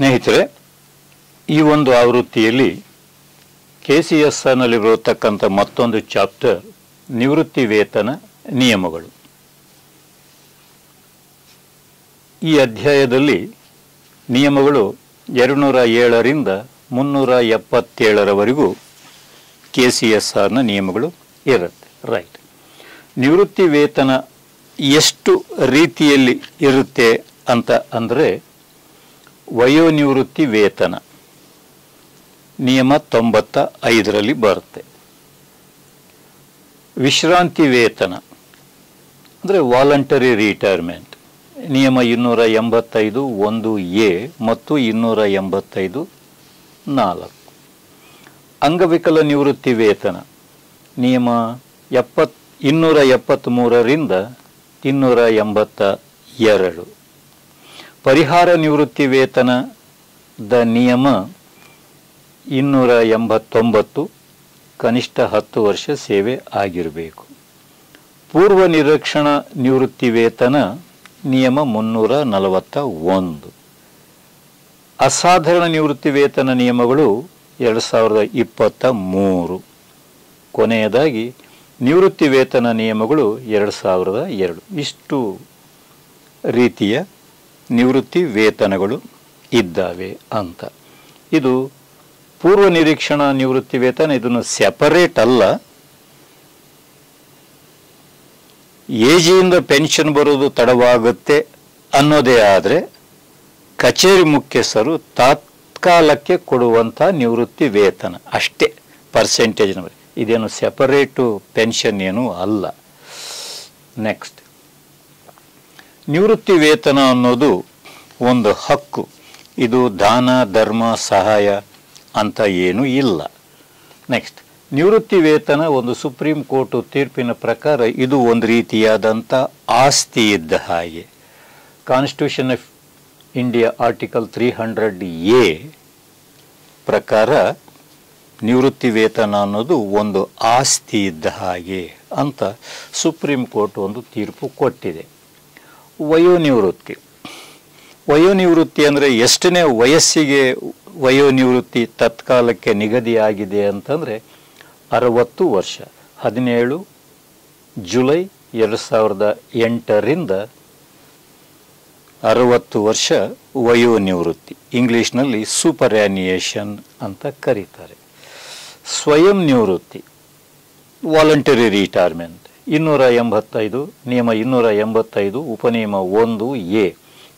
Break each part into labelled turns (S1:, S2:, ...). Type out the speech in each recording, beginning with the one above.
S1: ಸ್ನೇಹಿತರೆ, ಈ ಒಂದು ಆವೃತ್ತಿಯಲ್ಲಿ KCSRನಲ್ಲಿರತಕ್ಕಂಥ ಮತ್ತೊಂದು ಚಾಪ್ಟರ್ ನಿವೃತ್ತಿ ವೇತನ ನಿಯಮಗಳು. ಈ ಅಧ್ಯಾಯದಲ್ಲಿ ನಿಯಮಗಳು 207ರಿಂದ 377ರವರೆಗೂ KCSRನ ನಿಯಮಗಳು ಇರುತ್ತೆ. ರೈಟ್. ನಿವೃತ್ತಿ ವೇತನ ಎಷ್ಟು ರೀತಿಯಲ್ಲಿ ಇರುತ್ತೆ ಅಂತ ಅಂದರೆ, ವಯೋನಿವೃತ್ತಿ ವೇತನ ನಿಯಮ 95ರಲ್ಲಿ ಬರುತ್ತೆ. ವಿಶ್ರಾಂತಿ ವೇತನ ಅಂದರೆ ವಾಲಂಟರಿ ರಿಟೈರ್ಮೆಂಟ್ ನಿಯಮ 285(1)(a) ಮತ್ತು 285(4). ಅಂಗವಿಕಲ ನಿವೃತ್ತಿ ವೇತನ ನಿಯಮ 273ರಿಂದ 282. ಪರಿಹಾರ ನಿವೃತ್ತಿ ವೇತನದ ನಿಯಮ 289, ಕನಿಷ್ಠ 10 ವರ್ಷ ಸೇವೆ ಆಗಿರಬೇಕು. ಪೂರ್ವ ನಿರೀಕ್ಷಣಾ ನಿವೃತ್ತಿ ವೇತನ ನಿಯಮ 341. ಅಸಾಧಾರಣ ನಿವೃತ್ತಿ ವೇತನ ನಿಯಮಗಳು 2023. ಕೊನೆಯದಾಗಿ ನಿವೃತ್ತಿ ವೇತನ ನಿಯಮಗಳು 2002. ಇಷ್ಟು ರೀತಿಯ ನಿವೃತ್ತಿ ವೇತನಗಳು ಇದ್ದಾವೆ ಅಂತ. ಇದು ಪೂರ್ವ ನಿರೀಕ್ಷಣಾ ನಿವೃತ್ತಿ ವೇತನ, ಇದನ್ನು ಸೆಪರೇಟ್ ಅಲ್ಲ. ಏಜಿಯಿಂದ ಪೆನ್ಷನ್ ಬರೋದು ತಡವಾಗುತ್ತೆ ಅನ್ನೋದೇ ಆದರೆ ಕಚೇರಿ ಮುಖ್ಯಸ್ಥರು ತಾತ್ಕಾಲಕ್ಕೆ ಕೊಡುವಂಥ ನಿವೃತ್ತಿ ವೇತನ ಅಷ್ಟೇ, ಪರ್ಸೆಂಟೇಜ್. ಇದೇನು ಸೆಪರೇಟು ಪೆನ್ಷನ್ ಏನೂ ಅಲ್ಲ. ನೆಕ್ಸ್ಟ್, ನಿವೃತ್ತಿ ವೇತನ ಅನ್ನೋದು ಒಂದು ಹಕ್ಕು. ಇದು ದಾನ, ಧರ್ಮ, ಸಹಾಯ ಅಂತ ಏನೂ ಇಲ್ಲ. ನೆಕ್ಸ್ಟ್, ನಿವೃತ್ತಿ ವೇತನ ಒಂದು ಸುಪ್ರೀಂ ಕೋರ್ಟು ತೀರ್ಪಿನ ಪ್ರಕಾರ ಇದು ಒಂದು ರೀತಿಯಾದಂಥ ಆಸ್ತಿ ಇದ್ದ ಹಾಗೆ. Constitution of India article 300A ಪ್ರಕಾರ ನಿವೃತ್ತಿ ವೇತನ ಅನ್ನೋದು ಒಂದು ಆಸ್ತಿ ಇದ್ದ ಹಾಗೆ ಅಂತ ಸುಪ್ರೀಂ ಕೋರ್ಟ್ ಒಂದು ತೀರ್ಪು ಕೊಟ್ಟಿದೆ. ವಯೋನಿವೃತ್ತಿ. ವಯೋನಿವೃತ್ತಿ ಅಂದರೆ ಎಷ್ಟನೇ ವಯಸ್ಸಿಗೆ ವಯೋನಿವೃತ್ತಿ ತತ್ಕಾಲಕ್ಕೆ ನಿಗದಿಯಾಗಿದೆ ಅಂತಂದರೆ 60 ವರ್ಷ. 17 ಜುಲೈ 2008ರಿಂದ 60 ವರ್ಷ ವಯೋನಿವೃತ್ತಿ. ಇಂಗ್ಲೀಷ್ನಲ್ಲಿ ಸೂಪರ್ ಆ್ಯನ್ಯುಯೇಷನ್ ಅಂತ ಕರೀತಾರೆ. ಸ್ವಯಂ ನಿವೃತ್ತಿ, ವಾಲಂಟರಿ ರಿಟೈರ್ಮೆಂಟ್ 285, ನಿಯಮ 285 ಉಪನಿಯಮ 1A.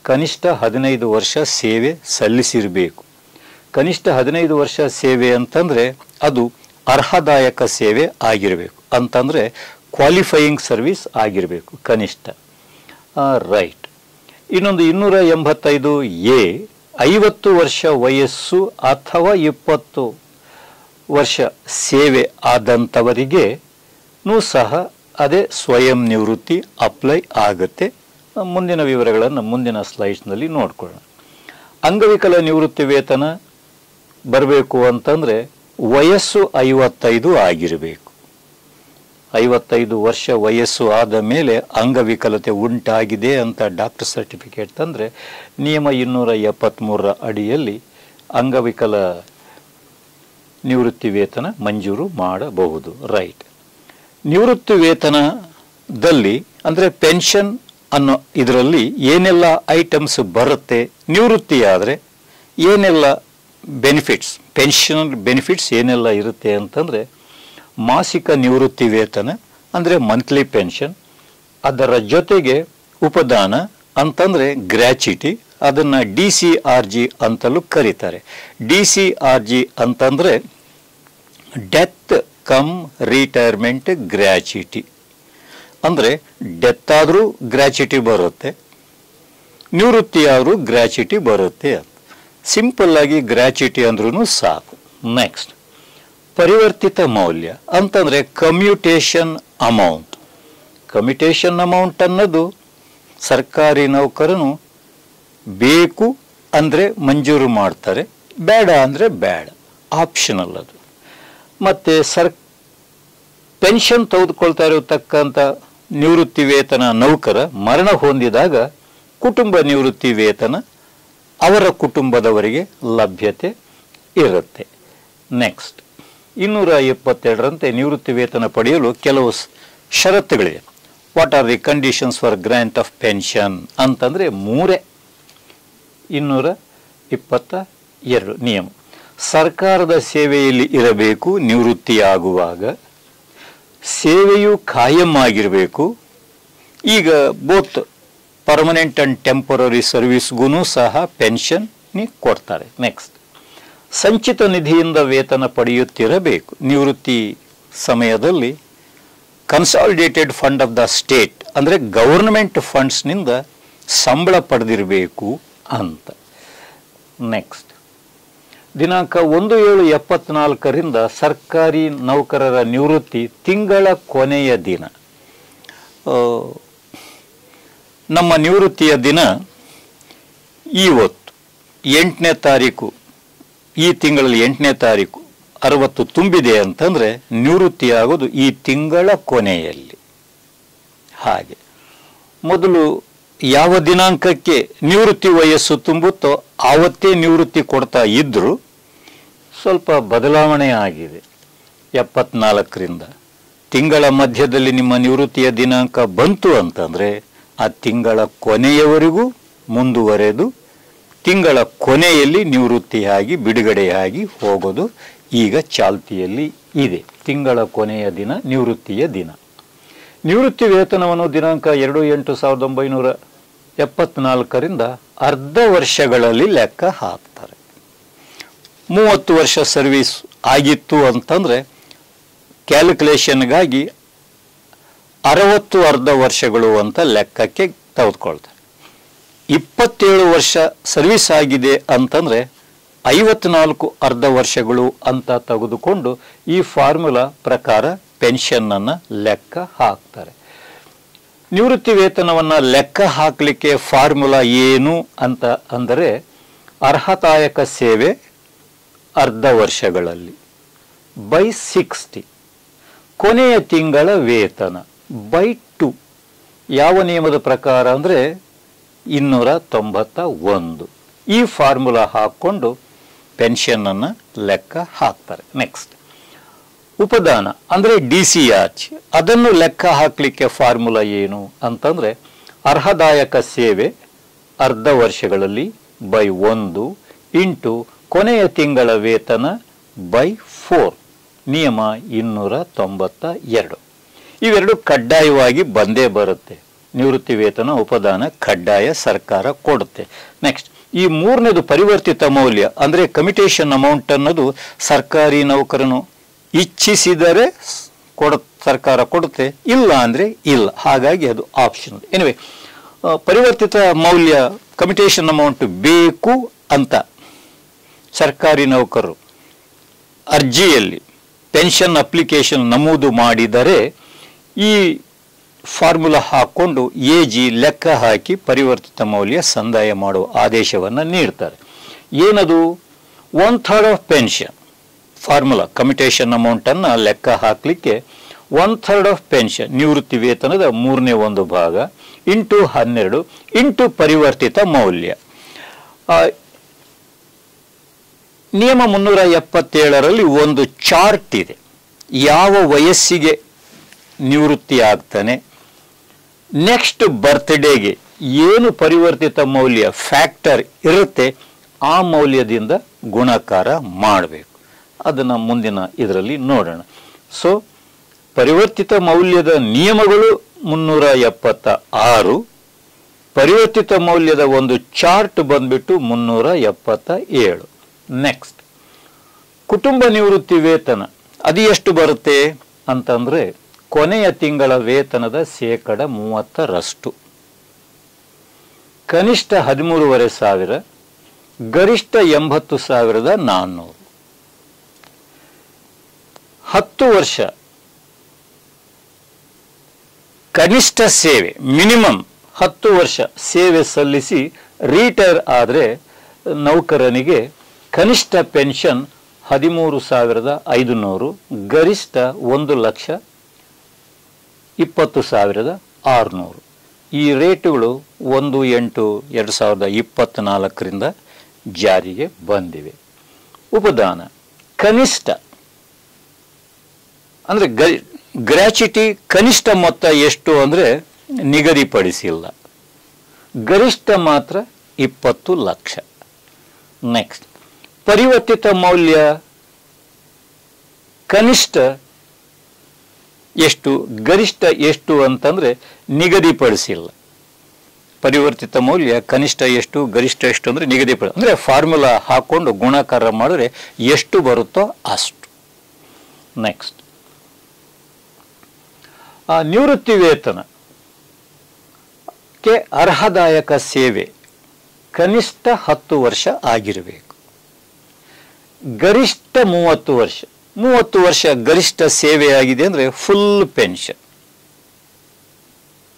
S1: ಕನಿಷ್ಠ 15 ವರ್ಷ ಸೇವೆ ಸಲ್ಲಿಸಿರಬೇಕು. ಕನಿಷ್ಠ 15 ವರ್ಷ ಸೇವೆ ಅಂತಂದರೆ ಅದು ಅರ್ಹದಾಯಕ ಸೇವೆ ಆಗಿರಬೇಕು, ಅಂತಂದರೆ ಕ್ವಾಲಿಫೈಯಿಂಗ್ ಸರ್ವಿಸ್ ಆಗಿರಬೇಕು ಕನಿಷ್ಠ. ರೈಟ್. ಇನ್ನೊಂದು 285A 50 ವರ್ಷ ವಯಸ್ಸು ಅಥವಾ 20 ವರ್ಷ ಸೇವೆ ಆದಂಥವರಿಗೂ ಸಹ ಅದೇ ಸ್ವಯಂ ನಿವೃತ್ತಿ ಅಪ್ಲೈ ಆಗುತ್ತೆ. ಮುಂದಿನ ವಿವರಗಳನ್ನು ಮುಂದಿನ ಸ್ಲೈಡ್ಸ್ನಲ್ಲಿ ನೋಡ್ಕೊಳ್ಳೋಣ. ಅಂಗವಿಕಲ ನಿವೃತ್ತಿ ವೇತನ ಬರಬೇಕು ಅಂತಂದರೆ ವಯಸ್ಸು 55 ಆಗಿರಬೇಕು. 55 ವರ್ಷ ವಯಸ್ಸು ಆದ ಮೇಲೆ ಅಂಗವಿಕಲತೆ ಉಂಟಾಗಿದೆ ಅಂತ ಡಾಕ್ಟರ್ ಸರ್ಟಿಫಿಕೇಟ್ ತಂದರೆ ನಿಯಮ 273ರ ಅಡಿಯಲ್ಲಿ ಅಂಗವಿಕಲ ನಿವೃತ್ತಿ ವೇತನ ಮಂಜೂರು ಮಾಡಬಹುದು. ರೈಟ್. ನಿವೃತ್ತಿ ವೇತನದಲ್ಲಿ ಅಂದರೆ ಪೆನ್ಷನ್ ಅನ್ನೋ ಇದರಲ್ಲಿ ಏನೆಲ್ಲ ಐಟಮ್ಸ್ ಬರುತ್ತೆ, ನಿವೃತ್ತಿ ಆದರೆ ಏನೆಲ್ಲ ಬೆನಿಫಿಟ್ಸ್, ಪೆನ್ಷನ್ ಬೆನಿಫಿಟ್ಸ್ ಏನೆಲ್ಲ ಇರುತ್ತೆ ಅಂತಂದರೆ, ಮಾಸಿಕ ನಿವೃತ್ತಿ ವೇತನ ಅಂದರೆ ಮಂತ್ಲಿ ಪೆನ್ಷನ್, ಅದರ ಜೊತೆಗೆ ಉಪದಾನ ಅಂತಂದರೆ ಗ್ರ್ಯಾಚ್ಯುಟಿ, ಅದನ್ನು DCRG ಅಂತಲೂ ಕರೀತಾರೆ. DCRG ಅಂತಂದರೆ ಡೆತ್ ಕಮ್ ರಿಟೈರ್ಮೆಂಟ್ ಗ್ರ್ಯಾಚ್ಯುಟಿ. ಅಂದರೆ ಡೆತ್ ಆದರೂ ಗ್ರ್ಯಾಚ್ಯುಟಿ ಬರುತ್ತೆ, ನಿವೃತ್ತಿ ಆದರೂ ಗ್ರ್ಯಾಚ್ಯುಟಿ ಬರುತ್ತೆ. ಸಿಂಪಲ್ಲಾಗಿ ಗ್ರ್ಯಾಚ್ಯುಟಿ ಅಂದ್ರೂ ಸಾಕು. ನೆಕ್ಸ್ಟ್, ಪರಿವರ್ತಿತ ಮೌಲ್ಯ ಅಂತಂದರೆ ಕಮ್ಯುಟೇಷನ್ ಅಮೌಂಟ್. ಕಮ್ಯುಟೇಷನ್ ಅಮೌಂಟ್ ಅನ್ನೋದು ಸರ್ಕಾರಿ ನೌಕರನು ಬೇಕು ಅಂದರೆ ಮಂಜೂರು ಮಾಡ್ತಾರೆ, ಬೇಡ ಅಂದರೆ ಬೇಡ, ಆಪ್ಷನಲ್ ಅದು. ಮತ್ತು ಪೆನ್ಷನ್ ತೆಗೆದುಕೊಳ್ತಾ ಇರತಕ್ಕಂಥ ನಿವೃತ್ತಿ ವೇತನ ನೌಕರ ಮರಣ ಹೊಂದಿದಾಗ ಕುಟುಂಬ ನಿವೃತ್ತಿ ವೇತನ ಅವರ ಕುಟುಂಬದವರಿಗೆ ಲಭ್ಯತೆ ಇರುತ್ತೆ. ನೆಕ್ಸ್ಟ್ 272ರಂತೆ ನಿವೃತ್ತಿ ವೇತನ ಪಡೆಯಲು ಕೆಲವು ಷರತ್ತುಗಳಿವೆ. What are the conditions for grant of pension ಅಂತಂದರೆ 222 ನಿಯಮ. ಸರ್ಕಾರದ ಸೇವೆಯಲ್ಲಿ ಇರಬೇಕು, ನಿವೃತ್ತಿಯಾಗುವಾಗ ಸೇವೆಯು ಕಾಯಂ ಆಗಿರಬೇಕು. ಈಗ ಬೋತ್ ಪರ್ಮನೆಂಟ್ ಆ್ಯಂಡ್ ಟೆಂಪರರಿ ಸರ್ವಿಸ್ಗೂ ಸಹ ಪೆನ್ಷನ್ ಕೊಡ್ತಾರೆ. ನೆಕ್ಸ್ಟ್ ಸಂಚಿತ ನಿಧಿಯಿಂದ ವೇತನ ಪಡೆಯುತ್ತಿರಬೇಕು. ನಿವೃತ್ತಿ ಸಮಯದಲ್ಲಿ consolidated fund of the state ಅಂದರೆ ಗವರ್ನಮೆಂಟ್ ಫಂಡ್ಸ್ನಿಂದ ಸಂಬಳ ಪಡೆದಿರಬೇಕು ಅಂತ. ನೆಕ್ಸ್ಟ್ ದಿನಾಂಕ 1/7/74ರಿಂದ ಸರ್ಕಾರಿ ನೌಕರರ ನಿವೃತ್ತಿ ತಿಂಗಳ ಕೊನೆಯ ದಿನ. ನಮ್ಮ ನಿವೃತ್ತಿಯ ದಿನ ಇವತ್ತು 8ನೇ ತಾರೀಕು, ಈ ತಿಂಗಳಲ್ಲಿ 8ನೇ ತಾರೀಕು 60 ತುಂಬಿದೆ ಅಂತಂದರೆ ನಿವೃತ್ತಿಯಾಗೋದು ಈ ತಿಂಗಳ ಕೊನೆಯಲ್ಲಿ. ಹಾಗೆ ಮೊದಲು ಯಾವ ದಿನಾಂಕಕ್ಕೆ ನಿವೃತ್ತಿ ವಯಸ್ಸು ತುಂಬುತ್ತೋ ಆವತ್ತೇ ನಿವೃತ್ತಿ ಕೊಡ್ತಾ ಇದ್ದರು. ಸ್ವಲ್ಪ ಬದಲಾವಣೆ ಆಗಿದೆ. 74ರಿಂದ ತಿಂಗಳ ಮಧ್ಯದಲ್ಲಿ ನಿಮ್ಮ ನಿವೃತ್ತಿಯ ದಿನಾಂಕ ಬಂತು ಅಂತಂದರೆ ಆ ತಿಂಗಳ ಕೊನೆಯವರೆಗೂ ಮುಂದುವರೆದು ತಿಂಗಳ ಕೊನೆಯಲ್ಲಿ ನಿವೃತ್ತಿಯಾಗಿ ಬಿಡುಗಡೆಯಾಗಿ ಹೋಗೋದು ಈಗ ಚಾಲ್ತಿಯಲ್ಲಿ ಇದೆ. ತಿಂಗಳ ಕೊನೆಯ ದಿನ ನಿವೃತ್ತಿಯ ದಿನ. ನಿವೃತ್ತಿ ವೇತನವನ್ನು ದಿನಾಂಕ 2/8/1974ರಿಂದ ಅರ್ಧ ವರ್ಷಗಳಲ್ಲಿ ಲೆಕ್ಕ ಹಾಕ್ತಾರೆ. 30 ವರ್ಷ ಸರ್ವಿಸ್ ಆಗಿತ್ತು ಅಂತಂದರೆ ಕ್ಯಾಲ್ಕುಲೇಷನ್ಗಾಗಿ 60 ಅರ್ಧ ವರ್ಷಗಳು ಅಂತ ಲೆಕ್ಕಕ್ಕೆ ತೆಗೆದುಕೊಳ್ತಾರೆ. 27 ವರ್ಷ ಸರ್ವಿಸ್ ಆಗಿದೆ ಅಂತಂದರೆ 54 ಅರ್ಧ ವರ್ಷಗಳು ಅಂತ ತೆಗೆದುಕೊಂಡು ಈ ಫಾರ್ಮುಲಾ ಪ್ರಕಾರ ಪೆನ್ಷನ್ನನ್ನು ಲೆಕ್ಕ ಹಾಕ್ತಾರೆ. ನಿವೃತ್ತಿ ವೇತನವನ್ನು ಲೆಕ್ಕ ಹಾಕಲಿಕ್ಕೆ ಫಾರ್ಮುಲಾ ಏನು ಅಂತ ಅಂದರೆ ಅರ್ಹತಾಯಕ ಸೇವೆ ಅರ್ಧ ವರ್ಷಗಳಲ್ಲಿ ಬೈ 60, ಕೊನೆಯ ತಿಂಗಳ ವೇತನ ಬೈ 2. ಯಾವ ನಿಯಮದ ಪ್ರಕಾರ ಅಂದರೆ 291. ಈ ಫಾರ್ಮುಲಾ ಹಾಕ್ಕೊಂಡು ಪೆನ್ಷನ್ನನ್ನು ಲೆಕ್ಕ ಹಾಕ್ತಾರೆ. ನೆಕ್ಸ್ಟ್ ಉಪದಾನ ಅಂದರೆ DCR, ಅದನ್ನು ಲೆಕ್ಕ ಹಾಕಲಿಕ್ಕೆ ಫಾರ್ಮುಲಾ ಏನು ಅಂತಂದರೆ ಅರ್ಹದಾಯಕ ಸೇವೆ ಅರ್ಧ ವರ್ಷಗಳಲ್ಲಿ ಬೈ 1 ಇಂಟು ಕೊನೆಯ ತಿಂಗಳ ವೇತನ ಬೈ 4. ನಿಯಮ 292. ಇವೆರಡು ಕಡ್ಡಾಯವಾಗಿ ಬಂದೇ ಬರುತ್ತೆ. ನಿವೃತ್ತಿ ವೇತನ ಉಪದಾನ ಕಡ್ಡಾಯ, ಸರ್ಕಾರ ಕೊಡುತ್ತೆ. ನೆಕ್ಸ್ಟ್ ಈ ಮೂರನೇದು ಪರಿವರ್ತಿತ ಮೌಲ್ಯ ಅಂದರೆ ಕಮಿಟೇಷನ್ ಅಮೌಂಟ್ ಅನ್ನೋದು ಸರ್ಕಾರಿ ನೌಕರನು ಇಚ್ಛಿಸಿದರೆ ಸರ್ಕಾರ ಕೊಡುತ್ತೆ, ಇಲ್ಲ ಅಂದರೆ ಇಲ್ಲ. ಹಾಗಾಗಿ ಅದು ಆಪ್ಷನ್. ಎನಿವೆ ಪರಿವರ್ತಿತ ಮೌಲ್ಯ ಕಮಿಟೇಷನ್ ಅಮೌಂಟ್ ಬೇಕು ಅಂತ ಸರ್ಕಾರಿ ನೌಕರರು ಅರ್ಜಿಯಲ್ಲಿ ಪೆನ್ಷನ್ ಅಪ್ಲಿಕೇಶನ್ ನಮೂದು ಮಾಡಿದರೆ ಈ ಫಾರ್ಮುಲಾ ಹಾಕ್ಕೊಂಡು AG ಲೆಕ್ಕ ಹಾಕಿ ಪರಿವರ್ತಿತ ಮೌಲ್ಯ ಸಂದಾಯ ಮಾಡುವ ಆದೇಶವನ್ನು ನೀಡ್ತಾರೆ. ಏನದು? 1/3 ಆಫ್ ಪೆನ್ಷನ್. ಫಾರ್ಮುಲಾ ಕಮಿಟೇಷನ್ ಅಮೌಂಟನ್ನು ಲೆಕ್ಕ ಹಾಕಲಿಕ್ಕೆ 1/3 ಆಫ್ ಪೆನ್ಷನ್ ನಿವೃತ್ತಿ ವೇತನದ 1/3 ಭಾಗ ಇಂಟು 12 ಇಂಟು ಪರಿವರ್ತಿತ ಮೌಲ್ಯ. ನಿಯಮ 377ರಲ್ಲಿ ಒಂದು ಚಾರ್ಟ್ ಇದೆ. ಯಾವ ವಯಸ್ಸಿಗೆ ನಿವೃತ್ತಿ ಆಗ್ತಾನೆ, ನೆಕ್ಸ್ಟ್ ಬರ್ತ್ಡೇಗೆ ಏನು ಪರಿವರ್ತಿತ ಮೌಲ್ಯ ಫ್ಯಾಕ್ಟರ್ ಇರುತ್ತೆ ಆ ಮೌಲ್ಯದಿಂದ ಗುಣಾಕಾರ ಮಾಡಬೇಕು. ಅದನ್ನು ಮುಂದಿನ ಇದರಲ್ಲಿ ನೋಡೋಣ. ಸೊ ಪರಿವರ್ತಿತ ಮೌಲ್ಯದ ನಿಯಮಗಳು 376, ಪರಿವರ್ತಿತ ಮೌಲ್ಯದ ಒಂದು ಚಾರ್ಟ್ ಬಂದ್ಬಿಟ್ಟು 377. ನೆಕ್ಸ್ಟ್ ಕುಟುಂಬ ನಿವೃತ್ತಿ ವೇತನ ಅದು ಎಷ್ಟು ಬರುತ್ತೆ ಅಂತಂದರೆ ಕೊನೆಯ ತಿಂಗಳ ವೇತನದ 30%, ಕನಿಷ್ಠ 13,500, ಗರಿಷ್ಠ 80,400. 10 ವರ್ಷ ಕನಿಷ್ಠ ಸೇವೆ ಮಿನಿಮಮ್ 10 ವರ್ಷ ಸೇವೆ ಸಲ್ಲಿಸಿ ರಿಟೈರ್ ಆದರೆ ನೌಕರನಿಗೆ ಕನಿಷ್ಠ ಪೆನ್ಷನ್ 13,500, ಗರಿಷ್ಠ 1,20,600. ಈ ರೇಟುಗಳು 1/8/2024ರಿಂದ ಜಾರಿಗೆ ಬಂದಿವೆ. ಉಪದಾನ ಕನಿಷ್ಠ ಅಂದರೆ ಗ್ರ್ಯಾಚ್ಯುಟಿ ಕನಿಷ್ಠ ಮೊತ್ತ ಎಷ್ಟು ಅಂದರೆ ನಿಗದಿಪಡಿಸಿಲ್ಲ, ಗರಿಷ್ಠ ಮಾತ್ರ 20 ಲಕ್ಷ. ನೆಕ್ಸ್ಟ್ ಪರಿವರ್ತಿತ ಮೌಲ್ಯ ಕನಿಷ್ಠ ಎಷ್ಟು ಗರಿಷ್ಠ ಎಷ್ಟು ಅಂತಂದರೆ ನಿಗದಿಪಡಿಸಿಲ್ಲ. ಪರಿವರ್ತಿತ ಮೌಲ್ಯ ಕನಿಷ್ಠ ಎಷ್ಟು ಗರಿಷ್ಠ ಎಷ್ಟು ಅಂದರೆ ನಿಗದಿಪಡಿಸಿ, ಅಂದರೆ ಫಾರ್ಮುಲಾ ಹಾಕೊಂಡು ಗುಣಾಕಾರ ಮಾಡಿದ್ರೆ ಎಷ್ಟು ಬರುತ್ತೋ ಅಷ್ಟು. ನೆಕ್ಸ್ಟ್ ನಿವೃತ್ತಿ ವೇತನಕ್ಕೆ ಅರ್ಹದಾಯಕ ಸೇವೆ ಕನಿಷ್ಠ 10 ವರ್ಷ ಆಗಿರಬೇಕು, ಗರಿಷ್ಠ 30 ವರ್ಷ. 30 ವರ್ಷ ಗರಿಷ್ಠ ಸೇವೆ ಆಗಿದೆ ಅಂದರೆ ಫುಲ್ ಪೆನ್ಷನ್,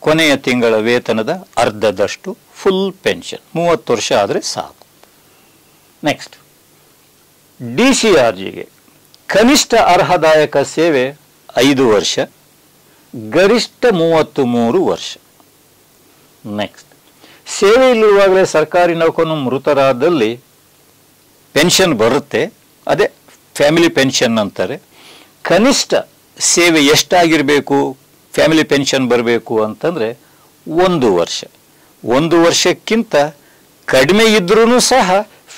S1: ಕೊನೆಯ ತಿಂಗಳ ವೇತನದ ಅರ್ಧದಷ್ಟು ಫುಲ್ ಪೆನ್ಷನ್. 30 ವರ್ಷ ಆದರೆ ಸಾಕು. ನೆಕ್ಸ್ಟ್ DCRGಗೆ ಕನಿಷ್ಠ ಅರ್ಹದಾಯಕ ಸೇವೆ 5 ವರ್ಷ, ಗರಿಷ್ಠ 33 ವರ್ಷ. ನೆಕ್ಸ್ಟ್ ಸೇವೆಯಲ್ಲಿರುವಾಗಲೇ ಸರ್ಕಾರಿ ನೌಕರನು ಮೃತರಾದಲ್ಲಿ ಪೆನ್ಷನ್ ಬರುತ್ತೆ, ಅದೇ ಫ್ಯಾಮಿಲಿ ಪೆನ್ಷನ್ ಅಂತಾರೆ. ಕನಿಷ್ಠ ಸೇವೆ ಎಷ್ಟಾಗಿರಬೇಕು ಫ್ಯಾಮಿಲಿ ಪೆನ್ಷನ್ ಬರಬೇಕು ಅಂತಂದರೆ 1 ವರ್ಷ. 1 ವರ್ಷಕ್ಕಿಂತ ಕಡಿಮೆ ಇದ್ರೂ ಸಹ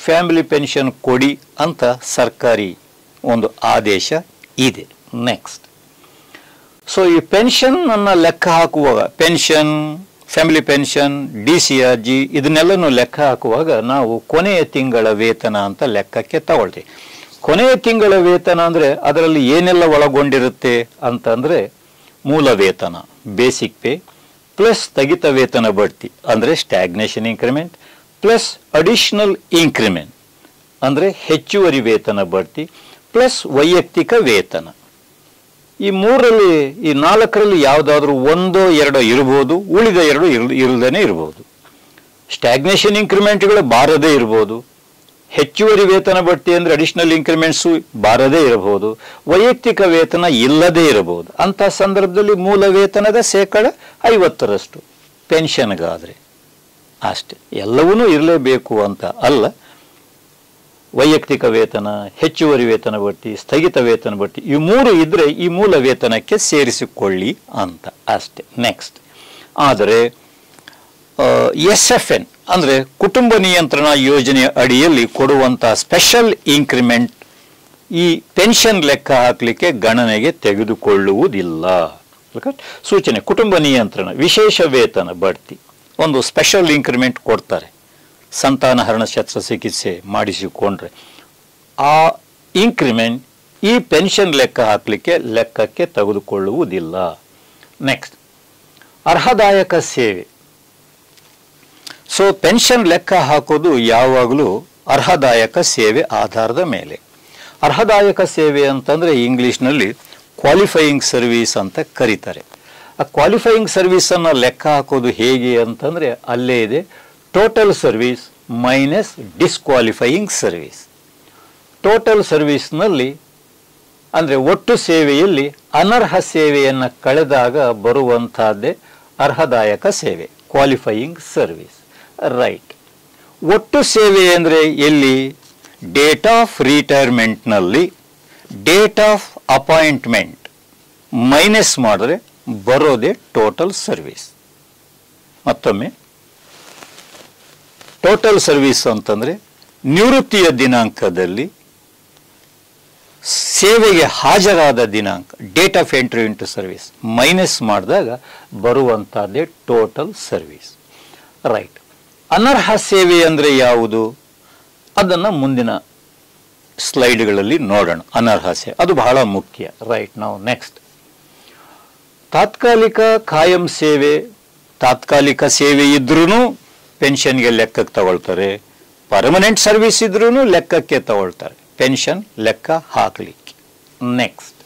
S1: ಫ್ಯಾಮಿಲಿ ಪೆನ್ಷನ್ ಕೊಡಿ ಅಂತ ಸರ್ಕಾರಿ ಒಂದು ಆದೇಶ ಇದೆ. ನೆಕ್ಸ್ಟ್ ಸೊ ಈ ಪೆನ್ಷನ್ ಅನ್ನು ಲೆಕ್ಕ ಹಾಕುವಾಗ ಪೆನ್ಷನ್, ಫ್ಯಾಮಿಲಿ ಪೆನ್ಷನ್, DCRG ಇದನ್ನೆಲ್ಲನೂ ಲೆಕ್ಕ ಹಾಕುವಾಗ ನಾವು ಕೊನೆಯ ತಿಂಗಳ ವೇತನ ಅಂತ ಲೆಕ್ಕಕ್ಕೆ ತಗೊಳ್ತೀವಿ. ಕೊನೆಯ ತಿಂಗಳ ವೇತನ ಅಂದರೆ ಅದರಲ್ಲಿ ಏನೆಲ್ಲ ಒಳಗೊಂಡಿರುತ್ತೆ ಅಂತಂದರೆ ಮೂಲ ವೇತನ ಬೇಸಿಕ್ ಪೇ ಪ್ಲಸ್ ಸ್ಥಗಿತ ವೇತನ ಬಡ್ತಿ ಅಂದರೆ stagnation increment plus additional increment ಅಂದರೆ ಹೆಚ್ಚುವರಿ ವೇತನ ಬಡ್ತಿ ಪ್ಲಸ್ ವೈಯಕ್ತಿಕ ವೇತನ. ಈ 4ರಲ್ಲಿ ಯಾವುದಾದ್ರೂ 1 2 ಇರ್ಬೋದು, ಉಳಿದ 2 ಇಲ್ಲದೇ ಇರ್ಬೋದು. ಸ್ಟ್ಯಾಗ್ನೇಷನ್ ಇನ್ಕ್ರಿಮೆಂಟ್ಗಳು ಬಾರದೇ ಇರ್ಬೋದು, ಹೆಚ್ಚುವರಿ ವೇತನ ಬಡ್ತಿ ಅಂದರೆ ಅಡಿಷನಲ್ ಇನ್ಕ್ರಿಮೆಂಟ್ಸು ಬಾರದೇ ಇರಬಹುದು, ವೈಯಕ್ತಿಕ ವೇತನ ಇಲ್ಲದೇ ಇರಬಹುದು. ಅಂಥ ಸಂದರ್ಭದಲ್ಲಿ ಮೂಲ ವೇತನದ 50% ಪೆನ್ಷನ್ಗಾದರೆ ಅಷ್ಟೆ. ಎಲ್ಲವೂ ಇರಲೇಬೇಕು ಅಂತ ಅಲ್ಲ, ವೈಯಕ್ತಿಕ ವೇತನ, ಹೆಚ್ಚುವರಿ ವೇತನ ಬಡ್ತಿ, ಸ್ಥಗಿತ ವೇತನ ಬಡ್ತಿ ಈ 3 ಇದ್ದರೆ ಈ ಮೂಲ ವೇತನಕ್ಕೆ ಸೇರಿಸಿಕೊಳ್ಳಿ ಅಂತ ಅಷ್ಟೆ. ನೆಕ್ಸ್ಟ್ ಆದರೆ SFN ಅಂದರೆ ಕುಟುಂಬ ನಿಯಂತ್ರಣ ಯೋಜನೆಯ ಅಡಿಯಲ್ಲಿ ಕೊಡುವಂಥ ಸ್ಪೆಷಲ್ ಇನ್ಕ್ರಿಮೆಂಟ್ ಈ ಪೆನ್ಷನ್ ಲೆಕ್ಕ ಹಾಕಲಿಕ್ಕೆ ಗಣನೆಗೆ ತೆಗೆದುಕೊಳ್ಳುವುದಿಲ್ಲ. ಸೂಚನೆ ಕುಟುಂಬ ನಿಯಂತ್ರಣ ವಿಶೇಷ ವೇತನ ಬಡ್ತಿ ಒಂದು ಸ್ಪೆಷಲ್ ಇನ್ಕ್ರಿಮೆಂಟ್ ಕೊಡ್ತಾರೆ. ಸಂತಾನಹರಣ ಶಸ್ತ್ರಚಿಕಿತ್ಸೆ ಮಾಡಿಸಿಕೊಂಡ್ರೆ ಆ ಇನ್ಕ್ರಿಮೆಂಟ್ ಈ ಪೆನ್ಷನ್ ಲೆಕ್ಕ ಹಾಕಲಿಕ್ಕೆ ಲೆಕ್ಕಕ್ಕೆ ತೆಗೆದುಕೊಳ್ಳುವುದಿಲ್ಲ. ನೆಕ್ಸ್ಟ್ ಅರ್ಹದಾಯಕ ಸೇವೆ. ಸೊ ಪೆನ್ಷನ್ ಲೆಕ್ಕ ಹಾಕೋದು ಯಾವಾಗಲೂ ಅರ್ಹದಾಯಕ ಸೇವೆ ಆಧಾರದ ಮೇಲೆ. ಅರ್ಹದಾಯಕ ಸೇವೆ ಅಂತಂದರೆ ಇಂಗ್ಲೀಷ್ನಲ್ಲಿ ಕ್ವಾಲಿಫೈಯಿಂಗ್ ಸರ್ವಿಸ್ ಅಂತ ಕರೀತಾರೆ. ಆ ಕ್ವಾಲಿಫೈಯಿಂಗ್ ಸರ್ವಿಸನ್ನು ಲೆಕ್ಕ ಹಾಕೋದು ಹೇಗೆ ಅಂತಂದರೆ ಅಲ್ಲೇ ಇದೆ, total service minus disqualifying service. Total ಸರ್ವಿಸ್ನಲ್ಲಿ ಅಂದರೆ ಒಟ್ಟು ಸೇವೆಯಲ್ಲಿ ಅನರ್ಹ ಸೇವೆಯನ್ನು ಕಳೆದಾಗ ಬರುವಂತಹದ್ದೇ ಅರ್ಹದಾಯಕ ಸೇವೆ, ಕ್ವಾಲಿಫೈಯಿಂಗ್ ಸರ್ವಿಸ್. ರೈಟ್. ಒಟ್ಟು ಸೇವೆ ಅಂದರೆ ಎಲ್ಲಿ? ಡೇಟ್ ಆಫ್ ರಿಟೈರ್ಮೆಂಟ್ನಲ್ಲಿ ಡೇಟ್ ಆಫ್ ಅಪಾಯಿಂಟ್ಮೆಂಟ್ ಮೈನಸ್ ಮಾಡಿದ್ರೆ ಬರೋದೇ ಟೋಟಲ್ ಸರ್ವಿಸ್. ಮತ್ತೊಮ್ಮೆ ಟೋಟಲ್ ಸರ್ವಿಸ್ ಅಂತಂದರೆ ನಿವೃತ್ತಿಯ ದಿನಾಂಕದಲ್ಲಿ ಸೇವೆಗೆ ಹಾಜರಾದ ದಿನಾಂಕ, date of entry into service minus ಮಾಡಿದಾಗ ಬರುವಂಥದ್ದೇ ಟೋಟಲ್ ಸರ್ವಿಸ್. ರೈಟ್. ಅನರ್ಹ ಸೇವೆ ಅಂದರೆ ಯಾವುದು? ಅದನ್ನು ಮುಂದಿನ ಸ್ಲೈಡ್ಗಳಲ್ಲಿ ನೋಡೋಣ. ಅನರ್ಹ ಸೇವೆ ಅದು ಬಹಳ ಮುಖ್ಯ. ರೈಟ್. ನಾವು ನೆಕ್ಸ್ಟ್ ತಾತ್ಕಾಲಿಕ ಕಾಯಂ ಸೇವೆ. ತಾತ್ಕಾಲಿಕ ಸೇವೆ ಇದ್ರೂ ಪೆನ್ಷನ್ಗೆ ಲೆಕ್ಕಕ್ಕೆ ತಗೊಳ್ತಾರೆ, ಪರ್ಮನೆಂಟ್ ಸರ್ವಿಸ್ ಇದ್ರೂ ಲೆಕ್ಕಕ್ಕೆ ತಗೊಳ್ತಾರೆ ಪೆನ್ಷನ್ ಲೆಕ್ಕ ಹಾಕಲಿಕ್ಕೆ. ನೆಕ್ಸ್ಟ್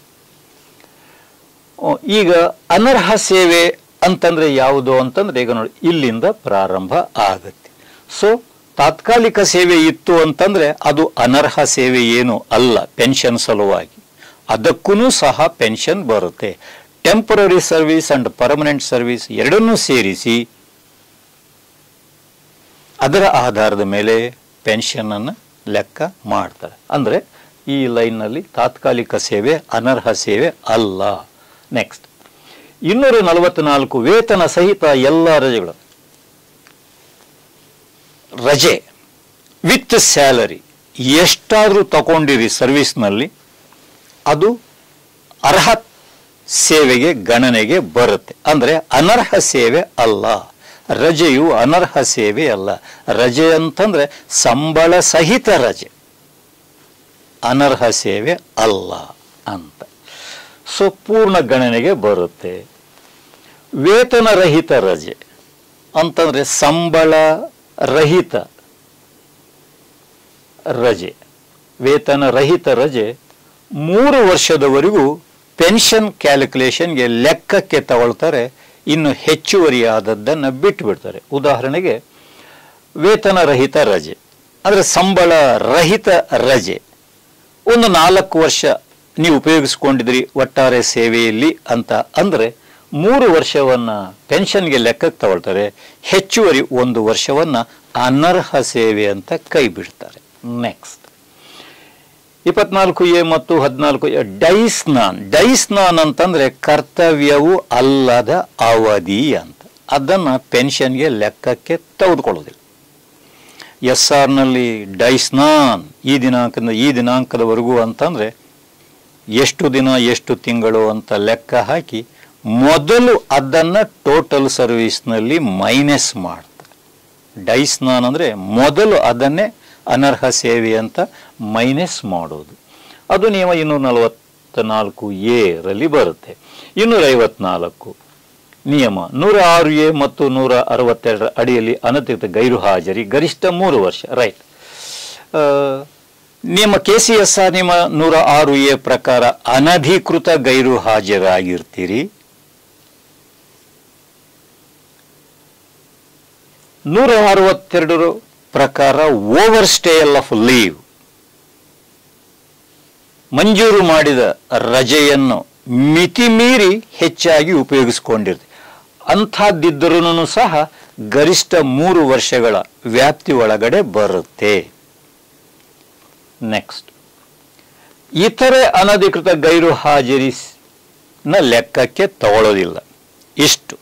S1: ಈಗ ಅನರ್ಹ ಸೇವೆ ಅಂತಂದ್ರೆ ಯಾವುದು ಅಂತಂದ್ರೆ ಈಗ ನೋಡಿ ಇಲ್ಲಿಂದ ಪ್ರಾರಂಭ ಆಗುತ್ತೆ. ಸೊ ತಾತ್ಕಾಲಿಕ ಸೇವೆ ಇತ್ತು ಅಂತಂದ್ರೆ ಅದು ಅನರ್ಹ ಸೇವೆ ಏನು ಅಲ್ಲ, ಪೆನ್ಷನ್ ಸಲುವಾಗಿ ಅದಕ್ಕೂ ಸಹ ಪೆನ್ಷನ್ ಬರುತ್ತೆ. Temporary service and permanent service ಎರಡನ್ನೂ ಸೇರಿಸಿ ಅದರ ಆಧಾರದ ಮೇಲೆ ಪೆನ್ಷನನ್ನು ಲೆಕ್ಕ ಮಾಡ್ತಾರೆ. ಅಂದರೆ ಈ ಲೈನ್ನಲ್ಲಿ ತಾತ್ಕಾಲಿಕ ಸೇವೆ ಅನರ್ಹ ಸೇವೆ ಅಲ್ಲ. ನೆಕ್ಸ್ಟ್ 244 ವೇತನ ಸಹಿತ ಎಲ್ಲ ರಜೆಗಳು. ರಜೆ ವಿತ್ ಸ್ಯಾಲರಿ ಎಷ್ಟಾದರೂ ತಗೊಂಡಿರಿ ಸರ್ವಿಸ್ನಲ್ಲಿ, ಅದು ಅರ್ಹ ಸೇವೆಗೆ ಗಣನೆಗೆ ಬರುತ್ತೆ. ಅಂದರೆ ಅನರ್ಹ ಸೇವೆ ಅಲ್ಲ, ರಜೆಯು ಅನರ್ಹ ಸೇವೆ ಅಲ್ಲ. ರಜೆ ಅಂತಂದರೆ ಸಂಬಳ ಸಹಿತ ರಜೆ, ಅನರ್ಹ ಸೇವೆ ಅಲ್ಲ ಅಂತ. ಸೊ ಪೂರ್ಣ ಗಣನೆಗೆ ಬರುತ್ತೆ. ವೇತನ ರಹಿತ ರಜೆ ಅಂತಂದರೆ ಸಂಬಳ ರಹಿತ ರಜೆ, ವೇತನ ರಹಿತ ರಜೆ 3 ವರ್ಷದವರೆಗೂ ಪೆನ್ಷನ್ ಕ್ಯಾಲ್ಕುಲೇಷನ್ಗೆ ಲೆಕ್ಕಕ್ಕೆ ತಗೊಳ್ತಾರೆ. ಇನ್ನು ಹೆಚ್ಚುವರಿಯಾದದ್ದನ್ನು ಬಿಟ್ಟು ಬಿಡ್ತಾರೆ. ಉದಾಹರಣೆಗೆ ವೇತನ ರಹಿತ ರಜೆ ಅಂದರೆ ಸಂಬಳ ರಹಿತ ರಜೆ, ಒಂದು 4 ವರ್ಷ ನೀವು ಉಪಯೋಗಿಸ್ಕೊಂಡಿದ್ರಿ ಒಟ್ಟಾರೆ ಸೇವೆಯಲ್ಲಿ ಅಂತ ಅಂದರೆ 3 ವರ್ಷವನ್ನು ಪೆನ್ಷನ್ಗೆ ಲೆಕ್ಕಕ್ಕೆ ತಗೊಳ್ತಾರೆ. ಹೆಚ್ಚುವರಿ 1 ವರ್ಷವನ್ನು ಅನರ್ಹ ಸೇವೆ ಅಂತ ಕೈ ಬಿಡ್ತಾರೆ. ನೆಕ್ಸ್ಟ್ 24A ಮತ್ತು 14A ಡೈಸ್ನಾನ್. ಡೈಸ್ನಾನ್ ಅಂತಂದರೆ ಕರ್ತವ್ಯವು ಅಲ್ಲದ ಅವಧಿ ಅಂತ. ಅದನ್ನು ಪೆನ್ಷನ್ಗೆ ಲೆಕ್ಕಕ್ಕೆ ತೆಗೆದುಕೊಳ್ಳೋದಿಲ್ಲ. SRನಲ್ಲಿ ಡೈಸ್ನಾನ್ ಈ ದಿನಾಂಕದಿಂದ ಈ ದಿನಾಂಕದವರೆಗೂ ಅಂತಂದರೆ ಎಷ್ಟು ದಿನ ಎಷ್ಟು ತಿಂಗಳು ಅಂತ ಲೆಕ್ಕ ಹಾಕಿ ಮೊದಲು ಅದನ್ನು ಟೋಟಲ್ ಸರ್ವಿಸ್ನಲ್ಲಿ ಮೈನಸ್ ಮಾಡ್ತಾರೆ. ಡೈಸ್ನಾನ್ ಅಂದರೆ ಮೊದಲು ಅದನ್ನೇ ಅನರ್ಹ ಸೇವೆ ಅಂತ ಮೈನಸ್ ಮಾಡೋದು. ಅದು ನಿಯಮ 244A ರಲ್ಲಿ ಬರುತ್ತೆ. 254 ನಿಯಮ 106A ಮತ್ತು 162 ಅಡಿಯಲ್ಲಿ ಅನಧಿಕೃತ ಗೈರು ಹಾಜರಿ ಗರಿಷ್ಠ 3 ವರ್ಷ. ರೈಟ್. ನಿಯಮ KCSR ನಿಯಮ 106A ಪ್ರಕಾರ ಅನಧಿಕೃತ ಗೈರು ಹಾಜರಾಗಿರ್ತೀರಿ. 162 ಪ್ರಕಾರ ಓವರ್ ಸ್ಟೇಯಲ್ ಆಫ್ ಲೀವ್, ಮಂಜೂರು ಮಾಡಿದ ರಜೆಯನ್ನು ಮಿತಿಮೀರಿ ಹೆಚ್ಚಾಗಿ ಉಪಯೋಗಿಸಿಕೊಂಡಿರ್ತೀವಿ. ಅಂಥದ್ದಿದ್ದರೂ ಸಹ ಗರಿಷ್ಠ 3 ವರ್ಷಗಳ ವ್ಯಾಪ್ತಿ ಒಳಗಡೆ ಬರುತ್ತೆ. ನೆಕ್ಸ್ಟ್ ಇತರೆ ಅನಧಿಕೃತ ಗೈರು ಹಾಜರಿನ ಲೆಕ್ಕಕ್ಕೆ ತಗೊಳ್ಳೋದಿಲ್ಲ. ಇಷ್ಟು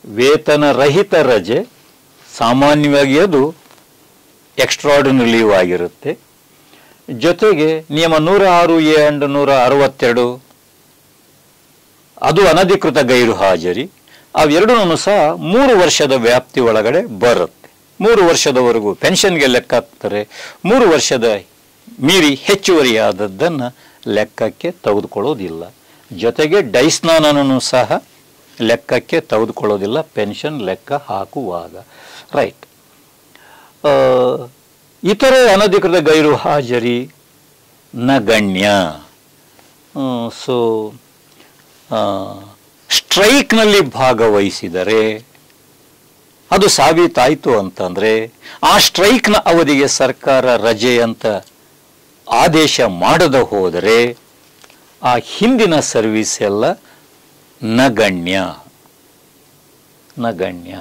S1: ವೇತನ ರಹಿತ ರಜೆ ಸಾಮಾನ್ಯವಾಗಿ ಅದು ಎಕ್ಸ್ಟ್ರಾರ್ಡಿನರಿ ಲೀವ್ ಆಗಿರುತ್ತೆ. ಜೊತೆಗೆ ನಿಯಮ 106A ಅಂಡ್ 162 ಅದು ಅನಧಿಕೃತ ಗೈರು ಹಾಜರಿ. ಅವೆರಡೂ ಸಹ 3 ವರ್ಷದ ವ್ಯಾಪ್ತಿ ಒಳಗಡೆ ಬರುತ್ತೆ. 3 ವರ್ಷದವರೆಗೂ ಪೆನ್ಷನ್ಗೆ ಲೆಕ್ಕ ಹಾಕ್ತಾರೆ. 3 ವರ್ಷದ ಮೀರಿ ಹೆಚ್ಚುವರಿಯಾದದ್ದನ್ನು ಲೆಕ್ಕಕ್ಕೆ ತೆಗೆದುಕೊಳ್ಳೋದಿಲ್ಲ. ಜೊತೆಗೆ ಡೈಸ್ನಾನನ್ನು ಸಹ ಲೆಕ್ಕಕ್ಕೆ ತೆಗೆದುಕೊಳ್ಳೋದಿಲ್ಲ ಪೆನ್ಷನ್ ಲೆಕ್ಕ ಹಾಕುವಾಗ. ರೈಟ್. ಇತರೆ ಅನಧಿಕೃತ ಗೈರು ಹಾಜರಿ ನಗಣ್ಯ. ಸೊ ಸ್ಟ್ರೈಕ್ನಲ್ಲಿ ಭಾಗವಹಿಸಿದರೆ ಅದು ಸಾಬೀತಾಯಿತು ಅಂತಂದರೆ ಆ ಸ್ಟ್ರೈಕ್ನ ಅವಧಿಗೆ ಸರ್ಕಾರ ರಜೆ ಅಂತ ಆದೇಶ ಮಾಡದ ಹೋದರೆ ಆ ಹಿಂದಿನ ಸರ್ವಿಸ್ ಎಲ್ಲ ನಗಣ್ಯ. ನಗಣ್ಯ.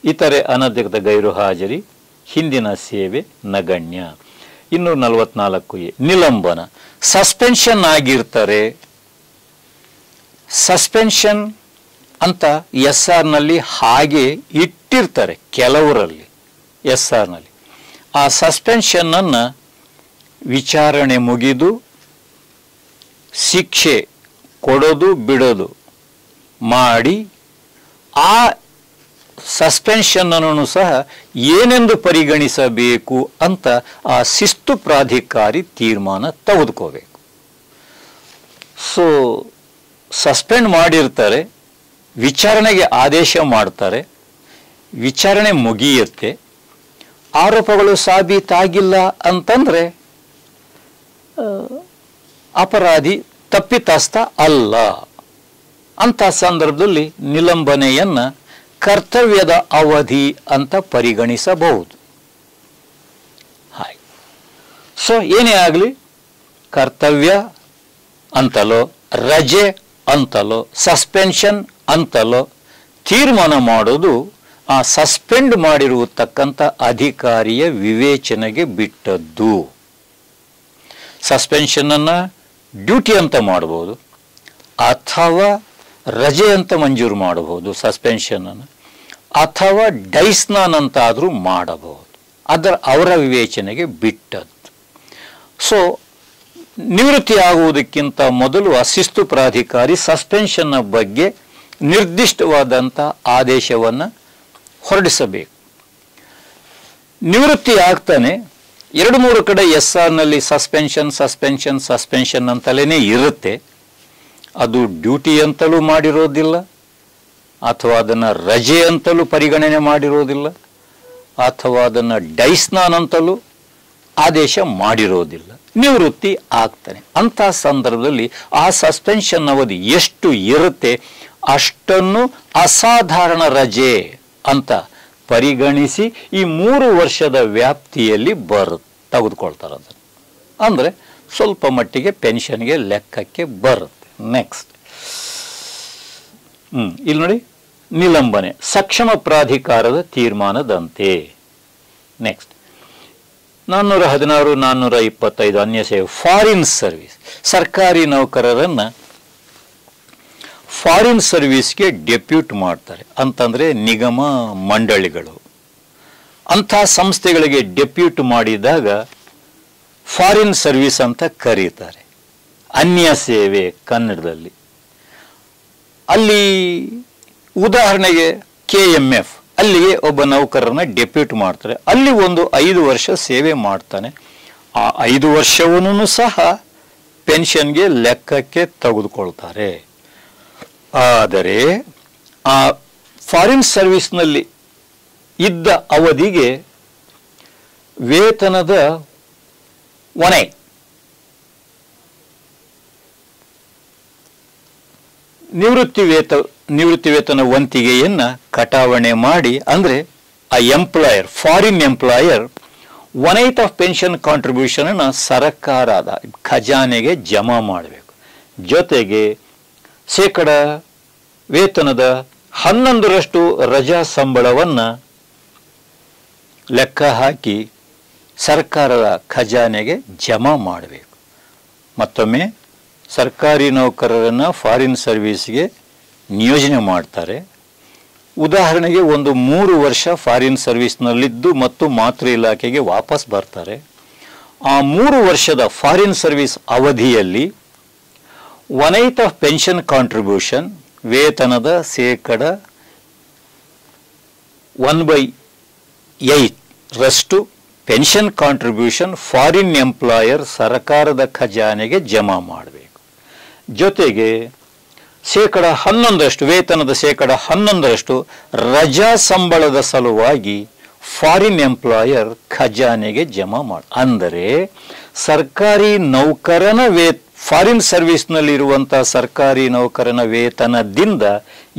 S1: ಇತರೆ ಅನಧಿಕೃತ ಗೈರು ಹಾಜರಿ ಹಿಂದಿನ ಸೇವೆ ನಗಣ್ಯ. 244A ನಿಲಂಬನ. ಸಸ್ಪೆನ್ಷನ್ ಆಗಿರ್ತಾರೆ. ಸಸ್ಪೆನ್ಷನ್ ಅಂತ SRನಲ್ಲಿ ಹಾಗೆ ಇಟ್ಟಿರ್ತಾರೆ ಕೆಲವರಲ್ಲಿ. SRನಲ್ಲಿ ಆ ಸಸ್ಪೆನ್ಷನ್ನನ್ನು ವಿಚಾರಣೆ ಮುಗಿದು ಶಿಕ್ಷೆ ಕೊಡೋದು ಬಿಡೋದು ಮಾಡಿ ಆ ಸಸ್ಪೆನ್ಷನ್ನನ್ನು ಸಹ ಏನೆಂದು ಪರಿಗಣಿಸಬೇಕು ಅಂತ ಆ ಶಿಸ್ತು ಪ್ರಾಧಿಕಾರಿ ತೀರ್ಮಾನ ತೆಗೆದುಕೋಬೇಕು. ಸೊ ಸಸ್ಪೆಂಡ್ ಮಾಡಿರ್ತಾರೆ, ವಿಚಾರಣೆಗೆ ಆದೇಶ ಮಾಡ್ತಾರೆ, ವಿಚಾರಣೆ ಮುಗಿಯುತ್ತೆ, ಆರೋಪಗಳು ಸಾಬೀತಾಗಿಲ್ಲ ಅಂತಂದರೆ ಅಪರಾಧಿ ತಪ್ಪಿತಸ್ಥ ಅಲ್ಲ. ಅಂಥ ಸಂದರ್ಭದಲ್ಲಿ ನಿಲಂಬನೆಯನ್ನು ಕರ್ತವ್ಯದ ಅವಧಿ ಅಂತ ಪರಿಗಣಿಸಬಹುದು. ಹಾಗೆ. ಸೊ ಏನೇ ಆಗಲಿ ಕರ್ತವ್ಯ ಅಂತಲೋ ರಜೆ ಅಂತಲೋ ಸಸ್ಪೆನ್ಷನ್ ಅಂತಲೋ ತೀರ್ಮಾನ ಮಾಡೋದು ಆ ಸಸ್ಪೆಂಡ್ ಮಾಡಿರತಕ್ಕಂಥ ಅಧಿಕಾರಿಯ ವಿವೇಚನೆಗೆ ಬಿಟ್ಟದ್ದು. ಸಸ್ಪೆನ್ಷನ್ ಅನ್ನ ಡ್ಯೂಟಿ ಅಂತ ಮಾಡಬಹುದು ಅಥವಾ ರಜೆ ಅಂತ ಮಂಜೂರು ಮಾಡಬಹುದು ಸಸ್ಪೆನ್ಷನ್ ಅನ್ನು, ಅಥವಾ ಡೈಸ್ನಾನ್ ಅಂತ ಆದರೂ ಮಾಡಬಹುದು. ಅವರ ವಿವೇಚನೆಗೆ ಬಿಟ್ಟದ್ದು. ಸೊ ನಿವೃತ್ತಿ ಆಗುವುದಕ್ಕಿಂತ ಮೊದಲು ಆ ಶಿಸ್ತು ಪ್ರಾಧಿಕಾರಿ ಸಸ್ಪೆನ್ಷನ್ನ ಬಗ್ಗೆ ನಿರ್ದಿಷ್ಟವಾದಂಥ ಆದೇಶವನ್ನು ಹೊರಡಿಸಬೇಕು. ನಿವೃತ್ತಿ ಆಗ್ತಾನೆ 2-3 ಕಡೆ SR ನಲ್ಲಿ ಸಸ್ಪೆನ್ಷನ್ ಸಸ್ಪೆನ್ಷನ್ ಸಸ್ಪೆನ್ಷನ್ ಅಂತಲೇ ಇರುತ್ತೆ. ಅದು ಡ್ಯೂಟಿ ಅಂತಲೂ ಮಾಡಿರೋದಿಲ್ಲ, ಅಥವಾ ಅದನ್ನು ರಜೆ ಅಂತಲೂ ಪರಿಗಣನೆ ಮಾಡಿರೋದಿಲ್ಲ, ಅಥವಾ ಅದನ್ನು ಡೈಸ್ನಾನ್ ಅಂತಲೂ ಆದೇಶ ಮಾಡಿರೋದಿಲ್ಲ. ನಿವೃತ್ತಿ ಆಗ್ತಾನೆ. ಅಂಥ ಸಂದರ್ಭದಲ್ಲಿ ಆ ಸಸ್ಪೆನ್ಷನ್ ಅವಧಿ ಎಷ್ಟು ಇರುತ್ತೆ ಅಷ್ಟನ್ನು ಅಸಾಧಾರಣ ರಜೆ ಅಂತ ಪರಿಗಣಿಸಿ ಈ 3 ವರ್ಷದ ವ್ಯಾಪ್ತಿಯಲ್ಲಿ ತೆಗೆದುಕೊಳ್ತಾರೆ. ಅದನ್ನು ಅಂದರೆ ಸ್ವಲ್ಪ ಮಟ್ಟಿಗೆ ಪೆನ್ಷನ್ಗೆ ಲೆಕ್ಕಕ್ಕೆ ಬರುತ್ತೆ. ನೆಕ್ಸ್ಟ್ ಇಲ್ಲಿ ನೋಡಿ, ನಿಲಂಬನೆ ಸಕ್ಷಮ ಪ್ರಾಧಿಕಾರದ ತೀರ್ಮಾನದಂತೆ. ನೆಕ್ಸ್ಟ್ 416, 425 ಅನ್ಯ ಸೇವೆ ಫಾರಿನ್ ಸರ್ವಿಸ್. ಸರ್ಕಾರಿ ನೌಕರರನ್ನ ಫಾರಿನ್ ಸರ್ವಿಸ್ಗೆ ಡೆಪ್ಯೂಟ್ ಮಾಡ್ತಾರೆ ಅಂತಂದ್ರೆ ನಿಗಮ ಮಂಡಳಿಗಳು. ಅಂಥ ಸಂಸ್ಥೆಗಳಿಗೆ ಡೆಪ್ಯೂಟ್ ಮಾಡಿದಾಗ ಫಾರಿನ್ ಸರ್ವಿಸ್ ಅಂತ ಕರೀತಾರೆ. ಅನ್ಯ ಸೇವೆ ಕನ್ನಡದಲ್ಲಿ. ಅಲ್ಲಿ ಉದಾಹರಣೆಗೆ KMF ಅಲ್ಲಿಗೆ ಒಬ್ಬ ನೌಕರರನ್ನ ಡೆಪ್ಯೂಟ್ ಮಾಡ್ತಾರೆ. ಅಲ್ಲಿ ಒಂದು 5 ವರ್ಷ ಸೇವೆ ಮಾಡ್ತಾನೆ. ಆ 5 ವರ್ಷವನ್ನೂ ಸಹ ಪೆನ್ಷನ್ಗೆ ಲೆಕ್ಕಕ್ಕೆ ತೆಗೆದುಕೊಳ್ತಾರೆ. ಆದರೆ ಆ ಫಾರಿನ್ ಸರ್ವಿಸ್ನಲ್ಲಿ ಇದ್ದ ಅವಧಿಗೆ ವೇತನದ ಹೊಣೆ ನಿವೃತ್ತಿ ವೇತನ ವಂತಿಗೆಯನ್ನ ಕಟಾವಣೆ ಮಾಡಿ, ಅಂದ್ರೆ ಆ employer foreign employer 1/8 of pension contribution ಅನ್ನ ಸರ್ಕಾರದ ಖಜಾನೆಗೆ ಜಮಾ ಮಾಡಬೇಕು. ಜೊತೆಗೆ ಶೇಕಡ ವೇತನದ 11% ರಜಾ ಸಂಬಳವನ್ನ ಲೆಕ್ಕ ಹಾಕಿ ಸರ್ಕಾರದ ಖಜಾನೆಗೆ ಜಮಾ ಮಾಡಬೇಕು. ಮತ್ತೊಮ್ಮೆ ಸರ್ಕಾರಿ ನೌಕರರನ್ನ ಫಾರಿನ್ ಸರ್ವಿಸ್ಗೆ ನಿಯೋಜನೆ ಮಾಡ್ತಾರೆ. ಉದಾಹರಣೆಗೆ ಒಂದು 3 ವರ್ಷ ಫಾರಿನ್ ಸರ್ವಿಸ್ನಲ್ಲಿದ್ದು ಮತ್ತು ಮಾತೃ ಇಲಾಖೆಗೆ ವಾಪಸ್ ಬರ್ತಾರೆ. ಆ 3 ವರ್ಷದ ಫಾರಿನ್ ಸರ್ವಿಸ್ ಅವಧಿಯಲ್ಲಿ 1/8 ಆಫ್ ಪೆನ್ಷನ್ ಕಾಂಟ್ರಿಬ್ಯೂಷನ್ ವೇತನದ ಶೇಕಡ 1/8 ಪೆನ್ಷನ್ ಕಾಂಟ್ರಿಬ್ಯೂಷನ್ ಫಾರಿನ್ ಎಂಪ್ಲಾಯರ್ ಸರ್ಕಾರದ ಖಜಾನೆಗೆ ಜಮಾ ಮಾಡಬೇಕು. ಜೊತೆಗೆ ಶೇಕಡ 11% ವೇತನದ ಶೇಕಡ 11% ರಜಾ ಸಂಬಳದ ಸಲುವಾಗಿ ಫಾರಿನ್ ಎಂಪ್ಲಾಯರ್ ಖಜಾನೆಗೆ ಜಮಾ ಅಂದರೆ ಸರ್ಕಾರಿ ನೌಕರನ ಫಾರಿನ್ ಸರ್ವಿಸ್ನಲ್ಲಿರುವಂತಹ ಸರ್ಕಾರಿ ನೌಕರನ ವೇತನದಿಂದ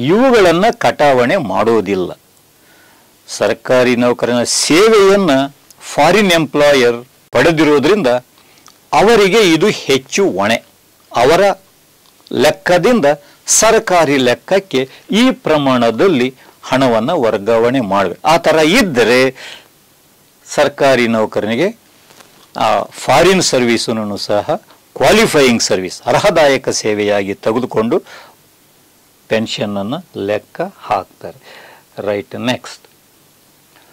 S1: ಇವುಗಳನ್ನ ಕಟಾವಣೆ ಮಾಡೋದಿಲ್ಲ. ಸರ್ಕಾರಿ ನೌಕರನ ಸೇವೆಯನ್ನ ಫಾರಿನ್ ಎಂಪ್ಲಾಯರ್ ಪಡೆದಿರೋದ್ರಿಂದ ಅವರಿಗೆ ಇದು ಹೆಚ್ಚು ಹೊಣೆ. ಅವರ ಲೆಕ್ಕದಿಂದ ಸರ್ಕಾರಿ ಲೆಕ್ಕಕ್ಕೆ ಈ ಪ್ರಮಾಣದಲ್ಲಿ ಹಣವನ್ನು ವರ್ಗಾವಣೆ ಮಾಡಬೇಕು. ಆ ಥರ ಇದ್ದರೆ ಸರ್ಕಾರಿ ನೌಕರನಿಗೆ ಆ ಫಾರಿನ್ ಸರ್ವಿಸನ್ನು ಸಹ ಕ್ವಾಲಿಫೈಯಿಂಗ್ ಸರ್ವಿಸ್ ಅರ್ಹದಾಯಕ ಸೇವೆಯಾಗಿ ತೆಗೆದುಕೊಂಡು ಪೆನ್ಷನ್ನನ್ನು ಲೆಕ್ಕ ಹಾಕ್ತಾರೆ. ರೈಟ್. ನೆಕ್ಸ್ಟ್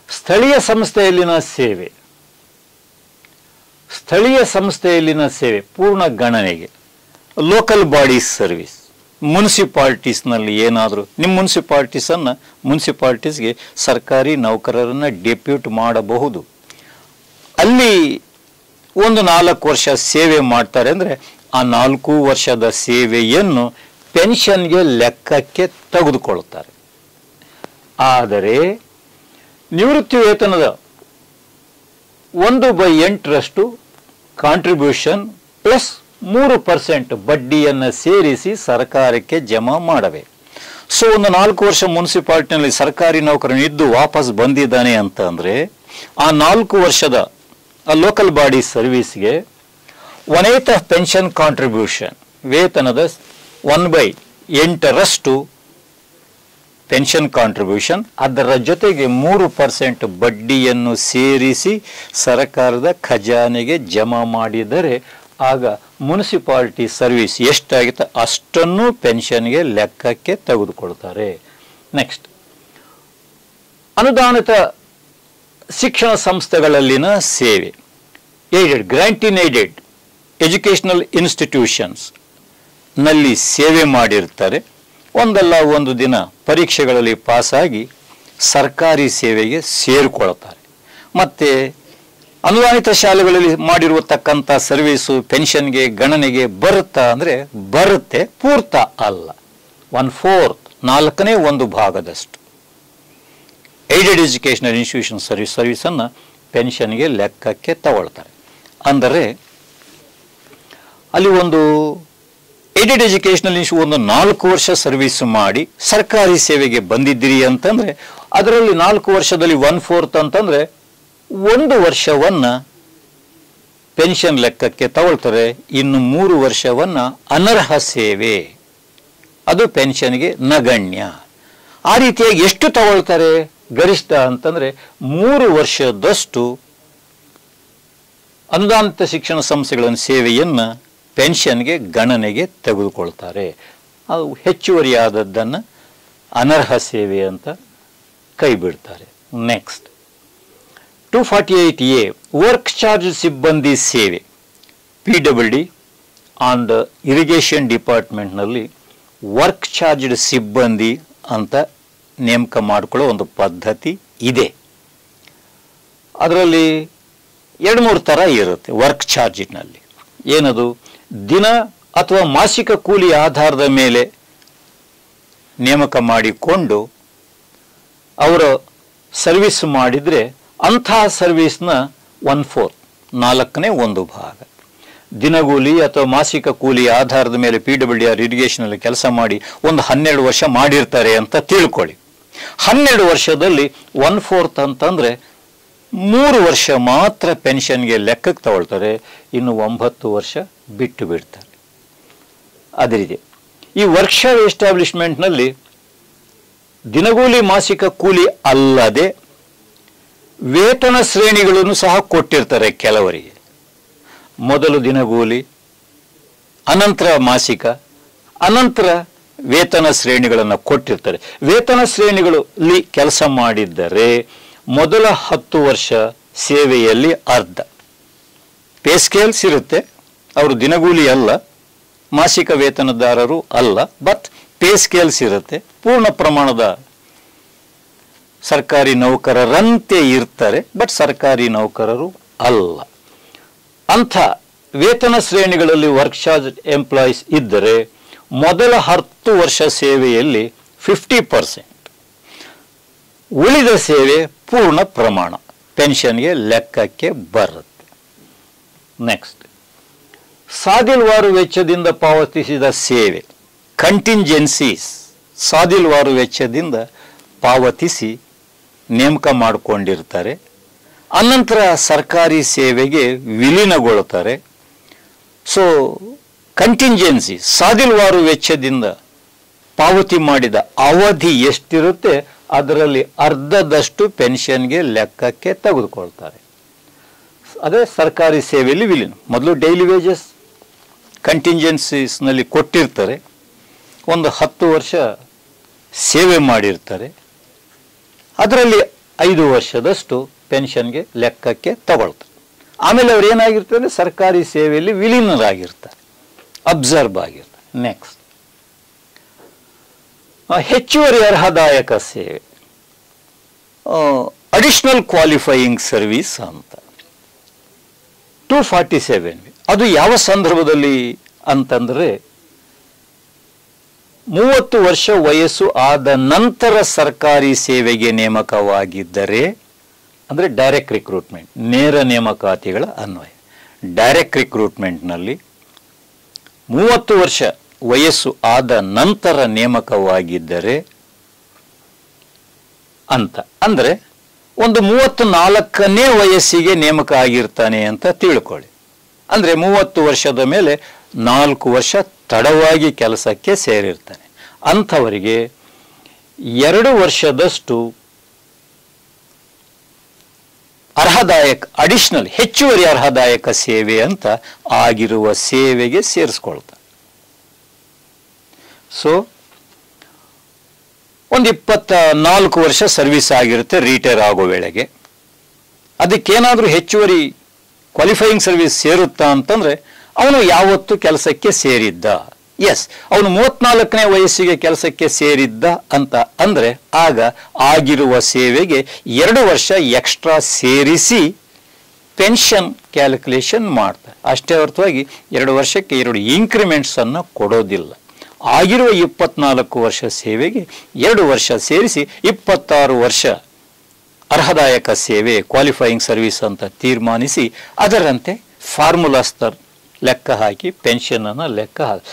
S1: ಸ್ಥಳೀಯ ಸಂಸ್ಥೆಯಲ್ಲಿನ ಸೇವೆ. ಸ್ಥಳೀಯ ಸಂಸ್ಥೆಯಲ್ಲಿನ ಸೇವೆ ಪೂರ್ಣ ಗಣನೆಗೆ ಲೋಕಲ್ ಬಾಡೀಸ್ ಸರ್ವಿಸ್. ಮುನ್ಸಿಪಾಲಿಟೀಸ್ನಲ್ಲಿ ಏನಾದರೂ ನಿಮ್ಮ ಮುನ್ಸಿಪಾಲಿಟೀಸ್ಗೆ ಸರ್ಕಾರಿ ನೌಕರರನ್ನು ಡೆಪ್ಯೂಟ್ ಮಾಡಬಹುದು. ಅಲ್ಲಿ ಒಂದು 4 ವರ್ಷ ಸೇವೆ ಮಾಡ್ತಾರೆ ಅಂದರೆ ಆ 4 ವರ್ಷದ ಸೇವೆಯನ್ನು ಪೆನ್ಷನ್ಗೆ ಲೆಕ್ಕಕ್ಕೆ ತೆಗೆದುಕೊಳ್ಳುತ್ತಾರೆ. ಆದರೆ ನಿವೃತ್ತಿ ವೇತನದ 1/8 ಕಾಂಟ್ರಿಬ್ಯೂಷನ್ ಪ್ಲಸ್ 3% ಬಡ್ಡಿಯನ್ನು ಸೇರಿಸಿ ಸರ್ಕಾರಕ್ಕೆ ಜಮಾ ಮಾಡಬೇಕು. ಸೊ ಒಂದು 4 ವರ್ಷ ಮುನ್ಸಿಪಾಲಿಟಿನಲ್ಲಿ ಸರ್ಕಾರಿ ನೌಕರನು ಇದ್ದು ವಾಪಸ್ ಬಂದಿದ್ದಾನೆ ಅಂತ ಅಂದರೆ ಆ 4 ವರ್ಷದ ಲೋಕಲ್ ಬಾಡಿ ಸರ್ವಿಸ್ಗೆ 1/8 ಆಫ್ ಪೆನ್ಷನ್ ಕಾಂಟ್ರಿಬ್ಯೂಷನ್ ವೇತನದ 1/8 ಪೆನ್ಷನ್ ಕಾಂಟ್ರಿಬ್ಯೂಷನ್, ಅದರ ಜೊತೆಗೆ 3% ಬಡ್ಡಿಯನ್ನು ಸೇರಿಸಿ ಸರ್ಕಾರದ ಖಜಾನೆಗೆ ಜಮಾ ಮಾಡಿದರೆ ಆಗ ಮುನ್ಸಿಪಾಲಿಟಿ ಸರ್ವಿಸ್ ಎಷ್ಟಾಗಿತ್ತು ಅಷ್ಟನ್ನು ಪೆನ್ಷನ್ಗೆ ಲೆಕ್ಕಕ್ಕೆ ತೆಗೆದುಕೊಳ್ತಾರೆ. ನೆಕ್ಸ್ಟ್, ಅನುದಾನಿತ ಶಿಕ್ಷಣ ಸಂಸ್ಥೆಗಳಲ್ಲಿನ ಸೇವೆ, ಏಡೆಡ್, ಗ್ರಾಂಟ್ ಇನ್ ಏಡೆಡ್ ಎಜುಕೇಷನಲ್ ಇನ್ಸ್ಟಿಟ್ಯೂಷನ್ಸ್ ನಲ್ಲಿ ಸೇವೆ ಮಾಡಿರ್ತಾರೆ. ಒಂದಲ್ಲ ಒಂದು ದಿನ ಪರೀಕ್ಷೆಗಳಲ್ಲಿ ಪಾಸಾಗಿ ಸರ್ಕಾರಿ ಸೇವೆಗೆ ಸೇರಿಕೊಳ್ತಾರೆ. ಮತ್ತು ಅನುದಾನಿತ ಶಾಲೆಗಳಲ್ಲಿ ಮಾಡಿರುವತಕ್ಕಂಥ ಸರ್ವೀಸು ಪೆನ್ಷನ್ಗೆ ಗಣನೆಗೆ ಬರುತ್ತಾ ಅಂದರೆ ಬರುತ್ತೆ, ಪೂರ್ತ ಅಲ್ಲ, 1/4, 4/1 ಭಾಗದಷ್ಟು ಏಡೆಡ್ ಎಜುಕೇಷನಲ್ ಇನ್ಸ್ಟಿಟ್ಯೂಷನ್ ಸರ್ವಿಸನ್ನು ಪೆನ್ಷನ್ಗೆ ಲೆಕ್ಕಕ್ಕೆ ತಗೊಳ್ತಾರೆ. ಅಂದರೆ ಅಲ್ಲಿ ಒಂದು ಏಡೆಡ್ ಎಜುಕೇಷನಲ್ ಇನ್ಸ್ಟಿಟ್ಯೂಟ್ ಒಂದು 4 ವರ್ಷ ಸರ್ವಿಸ್ ಮಾಡಿ ಸರ್ಕಾರಿ ಸೇವೆಗೆ ಬಂದಿದ್ದೀರಿ ಅಂತಂದರೆ ಅದರಲ್ಲಿ 4 ವರ್ಷದಲ್ಲಿ 1/4 ಅಂತಂದರೆ 1 ವರ್ಷವನ್ನು ಪೆನ್ಷನ್ ಲೆಕ್ಕಕ್ಕೆ ತಗೊಳ್ತಾರೆ. ಇನ್ನು 3 ವರ್ಷವನ್ನು ಅನರ್ಹ ಸೇವೆ, ಅದು ಪೆನ್ಷನ್ಗೆ ನಗಣ್ಯ. ಆ ರೀತಿಯಾಗಿ ಎಷ್ಟು ತಗೊಳ್ತಾರೆ ಗರಿಷ್ಠ ಅಂತಂದರೆ 3 ವರ್ಷದಷ್ಟು ಅನುದಾನಿತ ಶಿಕ್ಷಣ ಸಂಸ್ಥೆಗಳ ಸೇವೆಯನ್ನು ಪೆನ್ಷನ್ಗೆ ಗಣನೆಗೆ ತೆಗೆದುಕೊಳ್ತಾರೆ. ಅದು ಹೆಚ್ಚುವರಿಯಾದದ್ದನ್ನು ಅನರ್ಹ ಸೇವೆ ಅಂತ ಕೈ ಬಿಡ್ತಾರೆ. ನೆಕ್ಸ್ಟ್, 248A ವರ್ಕ್ ಚಾರ್ಜ್ ಸಿಬ್ಬಂದಿ ಸೇವೆ, PWD ಆನ್ ದ ಇರಿಗೇಷನ್ ಡಿಪಾರ್ಟ್ಮೆಂಟ್ನಲ್ಲಿ ವರ್ಕ್ ಚಾರ್ಜ್ಡ್ ಸಿಬ್ಬಂದಿ ಅಂತ ನೇಮಕ ಮಾಡಿಕೊಳ್ಳೋ ಒಂದು ಪದ್ಧತಿ ಇದೆ. ಅದರಲ್ಲಿ 2-3 ಥರ ಇರುತ್ತೆ ವರ್ಕ್ ಚಾರ್ಜಿನಲ್ಲಿ. ಏನದು? ದಿನ ಅಥವಾ ಮಾಸಿಕ ಕೂಲಿ ಆಧಾರದ ಮೇಲೆ ನೇಮಕ ಮಾಡಿಕೊಂಡು ಅವರು ಸರ್ವಿಸ್ ಮಾಡಿದರೆ ಅಂತಹ ಸರ್ವಿಸ್ನ 1/4, 4/1 ಭಾಗ ದಿನಗೂಲಿ ಅಥವಾ ಮಾಸಿಕ ಕೂಲಿ ಆಧಾರದ ಮೇಲೆ PWD ಇರಿಗೇಷನಲ್ಲಿ ಕೆಲಸ ಮಾಡಿ ಒಂದು 12 ವರ್ಷ ಮಾಡಿರ್ತಾರೆ ಅಂತ ತಿಳ್ಕೊಳ್ಳಿ. 12 ವರ್ಷದಲ್ಲಿ 1/4 ಅಂತಂದರೆ 3 ವರ್ಷ ಮಾತ್ರ ಪೆನ್ಷನ್ಗೆ ಲೆಕ್ಕಕ್ಕೆ ತಗೊಳ್ತಾರೆ, ಇನ್ನು 9 ವರ್ಷ ಬಿಟ್ಟು ಬಿಡ್ತಾರೆ. ಅದೇ ರೀತಿ ಈ ವರ್ಕ್ಶಾಪ್ ಎಸ್ಟಾಬ್ಲಿಷ್ಮೆಂಟ್ನಲ್ಲಿ ದಿನಗೂಲಿ ಮಾಸಿಕ ಕೂಲಿ ಅಲ್ಲದೆ ವೇತನ ಶ್ರೇಣಿಗಳನ್ನು ಸಹ ಕೊಟ್ಟಿರ್ತಾರೆ ಕೆಲವರಿಗೆ. ಮೊದಲು ದಿನಗೂಲಿ, ಅನಂತರ ಮಾಸಿಕ, ಅನಂತರ ವೇತನ ಶ್ರೇಣಿಗಳನ್ನು ಕೊಟ್ಟಿರ್ತಾರೆ. ವೇತನ ಶ್ರೇಣಿಗಳಲ್ಲಿ ಕೆಲಸ ಮಾಡಿದ್ದರೆ ಮೊದಲ 10 ವರ್ಷ ಸೇವೆಯಲ್ಲಿ ಅರ್ಧ ಪೇ ಸ್ಕೇಲ್ಸ್ ಇರುತ್ತೆ. ಅವರು ದಿನಗೂಲಿ ಅಲ್ಲ, ಮಾಸಿಕ ವೇತನದಾರರು ಅಲ್ಲ, ಬಟ್ ಪೇ ಸ್ಕೇಲ್ಸ್ ಇರುತ್ತೆ. ಪೂರ್ಣ ಪ್ರಮಾಣದ ಸರ್ಕಾರಿ ನೌಕರರಂತೆ ಇರ್ತಾರೆ, ಬಟ್ ಸರ್ಕಾರಿ ನೌಕರರು ಅಲ್ಲ. ಅಂಥ ವೇತನ ಶ್ರೇಣಿಗಳಲ್ಲಿ ವರ್ಕ್ ಚಾರ್ಜ್ ಎಂಪ್ಲಾಯೀಸ್ ಇದ್ದರೆ ಮೊದಲ 10 ವರ್ಷ ಸೇವೆಯಲ್ಲಿ 50%, ಉಳಿದ ಸೇವೆ ಪೂರ್ಣ ಪ್ರಮಾಣ ಪೆನ್ಷನ್ಗೆ ಲೆಕ್ಕಕ್ಕೆ ಬರುತ್ತೆ. ನೆಕ್ಸ್ಟ್, ಸಾದಿಲ್ವಾರು ವೆಚ್ಚದಿಂದ ಪಾವತಿಸಿದ ಸೇವೆ, ಕಂಟಿಂಜೆನ್ಸೀಸ್, ಸಾದಿಲ್ವಾರು ವೆಚ್ಚದಿಂದ ಪಾವತಿಸಿ ನೇಮಕ ಮಾಡಿಕೊಂಡಿರ್ತಾರೆ. ಅನಂತರ ಸರ್ಕಾರಿ ಸೇವೆಗೆ ವಿಲೀನಗೊಳ್ಳುತ್ತಾರೆ. ಸೊ ಕಂಟಿಂಜೆನ್ಸಿ, ಸಾದಿಲ್ವಾರು ವೆಚ್ಚದಿಂದ ಪಾವತಿ ಮಾಡಿದ ಅವಧಿ ಎಷ್ಟಿರುತ್ತೆ ಅದರಲ್ಲಿ ಅರ್ಧದಷ್ಟು ಪೆನ್ಷನ್ಗೆ ಲೆಕ್ಕಕ್ಕೆ ತೆಗೆದುಕೊಳ್ತಾರೆ. ಅದೇ ಸರ್ಕಾರಿ ಸೇವೆಯಲ್ಲಿ ವಿಲೀನ. ಮೊದಲು ಡೈಲಿ ವೇಜಸ್ ಕಂಟಿಂಜೆನ್ಸೀಸ್ನಲ್ಲಿ ಕೊಟ್ಟಿರ್ತಾರೆ, ಒಂದು 10 ವರ್ಷ ಸೇವೆ ಮಾಡಿರ್ತಾರೆ, ಅದರಲ್ಲಿ 5 ವರ್ಷದಷ್ಟು ಪೆನ್ಷನ್ಗೆ ಲೆಕ್ಕಕ್ಕೆ ತಗೊಳ್ತಾರೆ. ಆಮೇಲೆ ಅವ್ರು ಏನಾಗಿರ್ತಾರೆ, ಸರ್ಕಾರಿ ಸೇವೆಯಲ್ಲಿ ವಿಲೀನರಾಗಿರ್ತಾರೆ, ಅಬ್ಸರ್ವ್ ಆಗಿರ್ತಾರೆ. ನೆಕ್ಸ್ಟ್, ಹೆಚ್ಚುವರಿ ಅರ್ಹದಾಯಕ ಸೇವೆ, ಅಡಿಷನಲ್ ಕ್ವಾಲಿಫೈಯಿಂಗ್ ಸರ್ವಿಸ್ ಅಂತ 247. ಅದು ಯಾವ ಸಂದರ್ಭದಲ್ಲಿ ಅಂತಂದರೆ 30 ವರ್ಷ ವಯಸ್ಸು ಆದ ನಂತರ ಸರ್ಕಾರಿ ಸೇವೆಗೆ ನೇಮಕವಾಗಿದ್ದರೆ, ಅಂದರೆ ಡೈರೆಕ್ಟ್ ರಿಕ್ರೂಟ್ಮೆಂಟ್, ನೇರ ನೇಮಕಾತಿಗಳ ಅನ್ವಯ. ಡೈರೆಕ್ಟ್ ರಿಕ್ರೂಟ್ಮೆಂಟ್ನಲ್ಲಿ 30 ವರ್ಷ ವಯಸ್ಸು ಆದ ನಂತರ ನೇಮಕವಾಗಿದ್ದರೆ ಅಂತ, ಅಂದರೆ ಒಂದು 34ನೇ ವಯಸ್ಸಿಗೆ ನೇಮಕ ಆಗಿರ್ತಾನೆ ಅಂತ ತಿಳ್ಕೊಳ್ಳಿ. ಅಂದರೆ 30 ವರ್ಷದ ಮೇಲೆ 4 ವರ್ಷ ತಡವಾಗಿ ಕೆಲಸಕ್ಕೆ ಸೇರಿರ್ತಾನೆ. ಅಂಥವರಿಗೆ 2 ವರ್ಷದಷ್ಟು ಅರ್ಹದಾಯಕ ಅಡಿಷನಲ್ ಹೆಚ್ಚುವರಿ ಅರ್ಹದಾಯಕ ಸೇವೆ ಅಂತ ಆಗಿರುವ ಸೇವೆಗೆ ಸೇರಿಸ್ಕೊಳ್ತಾರೆ. ಸೊ ಒಂದು 24 ವರ್ಷ ಸರ್ವಿಸ್ ಆಗಿರುತ್ತೆ ರಿಟೈರ್ ಆಗೋ ವೇಳೆಗೆ. ಅದಕ್ಕೇನಾದರೂ ಹೆಚ್ಚುವರಿ ಕ್ವಾಲಿಫೈಯಿಂಗ್ ಸರ್ವಿಸ್ ಸೇರುತ್ತಾ ಅಂತಂದ್ರೆ ಅವನು ಯಾವತ್ತು ಕೆಲಸಕ್ಕೆ ಸೇರಿದ್ದ, ಎಸ್ ಅವನು 34ನೇ ವಯಸ್ಸಿಗೆ ಕೆಲಸಕ್ಕೆ ಸೇರಿದ್ದ ಅಂತ ಅಂದ್ರೆ ಆಗ ಆಗಿರುವ ಸೇವೆಗೆ 2 ವರ್ಷ ಎಕ್ಸ್ಟ್ರಾ ಸೇರಿಸಿ ಪೆನ್ಷನ್ ಕ್ಯಾಲ್ಕುಲೇಷನ್ ಮಾಡ್ತಾರೆ. ಅಷ್ಟೇ ಹೊರತಾಗಿ 2 ವರ್ಷಕ್ಕೆ 2 ಇನ್ಕ್ರಿಮೆಂಟ್ಸ್ ಅನ್ನು ಕೊಡೋದಿಲ್ಲ. ಆಗಿರುವ 24 ವರ್ಷ ಸೇವೆಗೆ 2 ವರ್ಷ ಸೇರಿಸಿ 26 ವರ್ಷ ಅರ್ಹದಾಯಕ ಸೇವೆ ಕ್ವಾಲಿಫೈಯಿಂಗ್ ಸರ್ವಿಸ್ ಅಂತ ತೀರ್ಮಾನಿಸಿ ಅದರಂತೆ ಫಾರ್ಮುಲಾಸ್ತರ್ ಲೆಕ್ಕ ಹಾಕಿ ಪೆನ್ಷನ್ ಅನ್ನು ಲೆಕ್ಕ ಹಾಕಿ.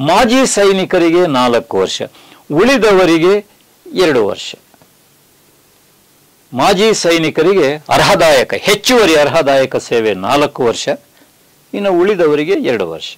S1: ಮಾಜಿ ಸೈನಿಕರಿಗೆ 4 ವರ್ಷ, ಉಳಿದವರಿಗೆ 2 ವರ್ಷ. ಮಾಜಿ ಸೈನಿಕರಿಗೆ ಅರ್ಹದಾಯಕ ಹೆಚ್ಚುವರಿ ಅರ್ಹದಾಯಕ ಸೇವೆ 4 ವರ್ಷ, ಇನ್ನು ಉಳಿದವರಿಗೆ 2 ವರ್ಷ.